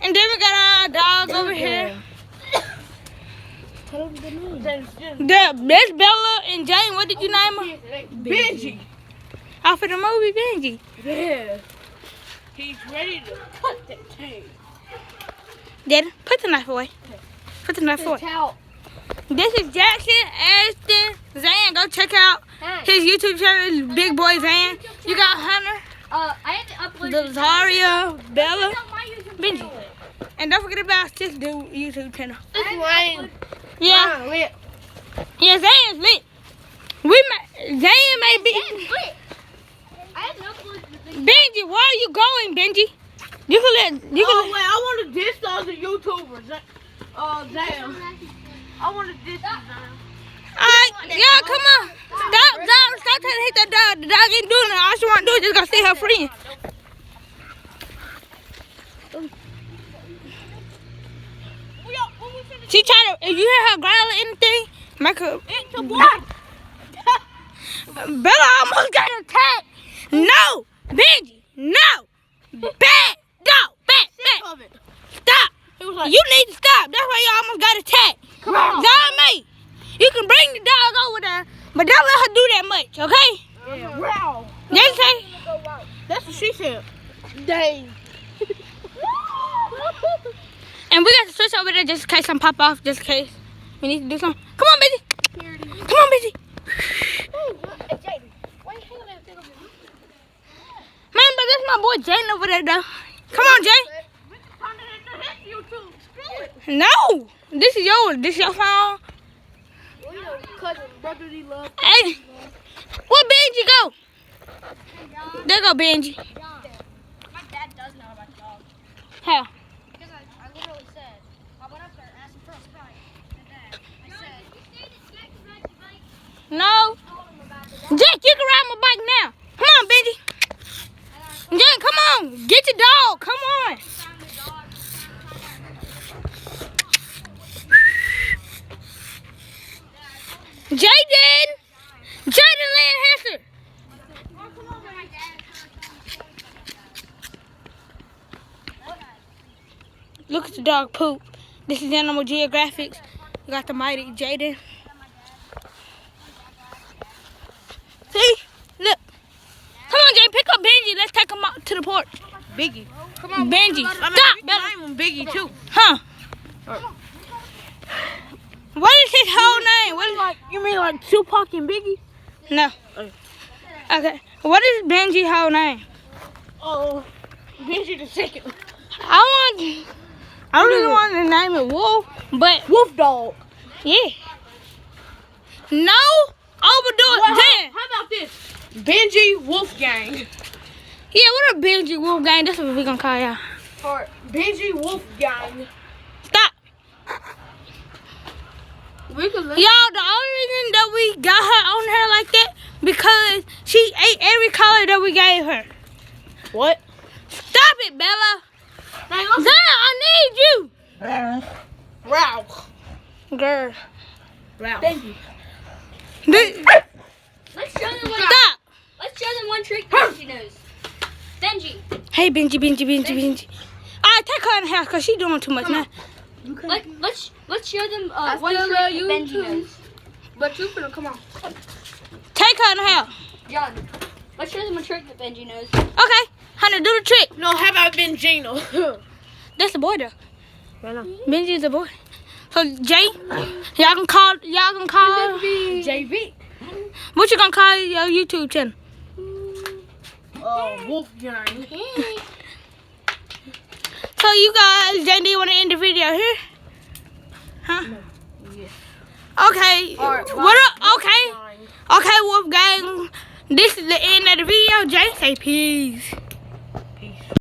And then we got our dog over here. Tell them the name. That's Bella and Jane. What did you name her? Benji. Off of the movie Benji. Yeah. He's ready to cut that tape. Daddy, put the knife away. Put the knife away. This is Jackson, Ashton, Zan. Go check out his YouTube channel, Big Boy Zan. You got Hunter, I had to upload Zaria, Bella, Benji. And don't forget about this dude YouTube channel. It's Ryan. Yeah. Lit. Yeah, Zan is lit. Zan may be. I had to upload the thing. Benji, where are you going, Benji? You can let. You Oh can. wait, I want to diss those YouTubers. Damn. I want to diss them. Alright, y'all, come on. Stop trying to hit that dog. The dog ain't doing it. All she want to do is just go see her friend. She try to, if you hear her growl or anything, make her. Bella almost got attacked. No, Benji, no. Bad dog, bad. Stop. You need to stop. That's why you almost got attacked. Come on. Mate, you can bring the dog over there, but don't let her do that much, okay? Yeah, wow. That's it. That's what she said. Dang. And we got to switch over there just in case some pop off, just in case we need to do something. Come on, Benji. Come on, Benji. Man, but that's my boy Jane over there, though. Come on, Jay. No, this is yours. This is your phone. Cousin, brotherly love. Hey, where Benji go? There go Benji. My dad does know about dogs. How? Because I literally said, I went up there and asked him for a Sprite. And then I said, No. Jack, you can ride my bike now. Come on, Benji. Jack, come on. Get your dog. Come on. Jaden Lancaster. Look at the dog poop. This is Animal Geographics. You got the mighty Jaden. See? Look. Come on, Jay. Pick up Benji. Let's take him out to the porch. Biggie. Come on. Benji. Stop. I'm Biggie too. Huh? What is his whole name? What is Like you mean like Tupac and Biggie? No. Okay. What is Benji's whole name? Oh, Benji the second. I really want to name it Wolf, but Wolf Dog. yeah. No. Overdo it. Well, Then. how about this? Benji Wolfgang. Yeah, what a Benji Wolf gang. That's what we're gonna call y'all. Or Benji Wolfgang. Stop. We could Y'all, the only reason that we got her on her like that because she ate every color that we gave her. What? Stop it, Bella. Zan, I need you. Ralph. Girl. Ralph. Benji. let's show them one. Stop. Let's show them one trick Benji knows. Benji. Hey, Benji. Alright, take her in the house because she's doing too much now. Let's show them one trick that Benji knows. But you finna come on. Take her in the house. John, let's show them a trick that Benji knows. Okay. Hunter, do the trick. No, how about Benjino? That's the boy, though. I know. Benji's the boy. So, Jay, y'all can call JB. what you gonna call your YouTube channel? Wolfgang. So, you guys, Jay, do you want to end the video here? Huh? Okay. Okay, Wolfgang. This is the end of the video. Jay, say peace.